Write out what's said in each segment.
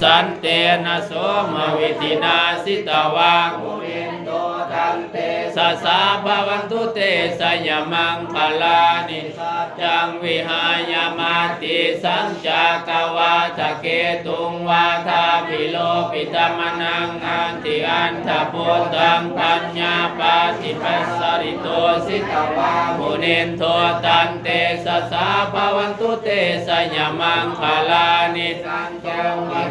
สันเตนะโสมวิธินาสิตวามุนินโตทันเตสสะภวันตุเตสยมังคลานิจังวิหายมาติสัญจากวาทะเกตุงวาทาภิโลปิตมนังอันติอันทพุทธังปัญญาปาติปัสสริโตสิตวามุนินโตทันเตสสะภวันตุเตสยมังคลานิสัญจงวิ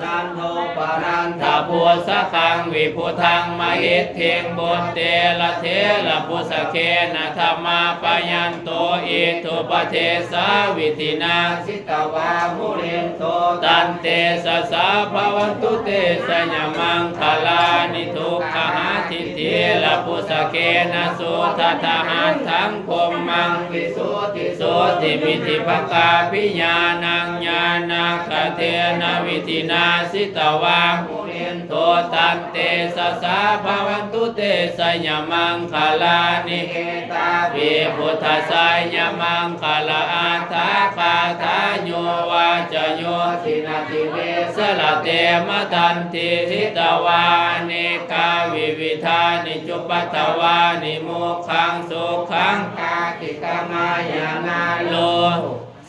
นันโทปารันทาภูสะคังวิพุทังมหิทธิงบุตเตละเทละปุสเคนะธรรมาปยันโตอิทุปเทสาวิธินาสิตวามุนินโตตันเตสสะภวันตุเตสยมังคลานิทุกขหาทิฏฐิละปุสเคนะสุทัตหันทังพมมังวิสุทธิโสติมิธิภกาภิญาณังญาณัคเทนะวิธินาสิตวามุนินโตตันเตสสะภวันตุเตสยมังคลานิเอตาภิพุทธสยมังคลาอัฏฐาคาทาโยวาจโยสินาติเวสละเตมทันติทิตวานิกาวิวิธานิจุปัตตวานิมุขังสุขังกาติกามายานาโล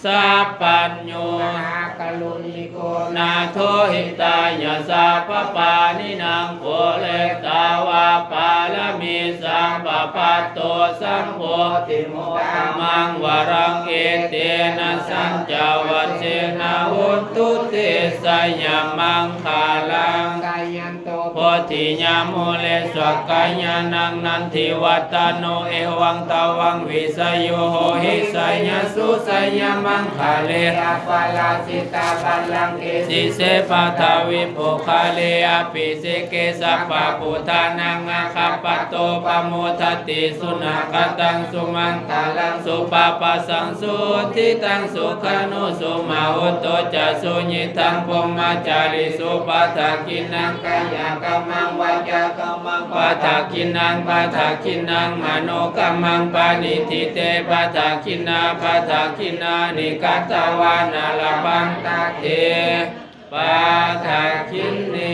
สัพพัญโยนาคลุนิโกนาโทหิตายาสัพพปานินางโคเลตาวาปาลมิสัมปปัตโตสัมโพธิโมตัมมังวรังเอเตนะสัญจวัชเชนะหุนตุเตสยมังคาลังกายันโตโพธิญาโมเลสวกายานังนันทิวัตโนเอวังตวังวิสโยโหหิสยสุสยมังคาเลอะปาลาสิตาปัลลังเกสิเสปะทาวิโภคาเลอะปิเสเกสัพพะพุทธานังอะคัปปะโตปะโมทัตติสุนักตังสุมังคาลังสุปปะสังสุทิตังสุขานุสุมาหุโตจะสุญิทังพมมาจาริสุปัฏฐกินังกายกัมมังวาจากัมมังปัฏฐกินังปัฏฐกินังมโนกัมมังปานิทิเตปัฏฐกินาปัฏฐกินานิกัตตวานาลปันตเตปัฏฐกินี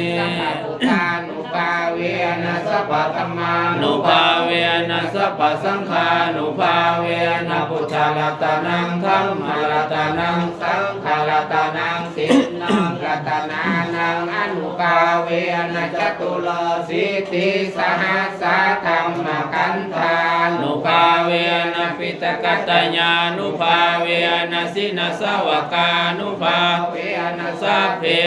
นุภาเวนะสัพพะธัมมานุภาเวนะสัพพะสังฆานุภาเวนะพุทธรัตนังธัมมรัตนังสังฆรัตนังสินนังรัตนานังอนุภาเวนะจตุโลสิทธิสหัสสะธัมมขันธานุภาเวนะปิตกัตตญานุภาเวนะสินะสวกานุภาเวนะสัพเพ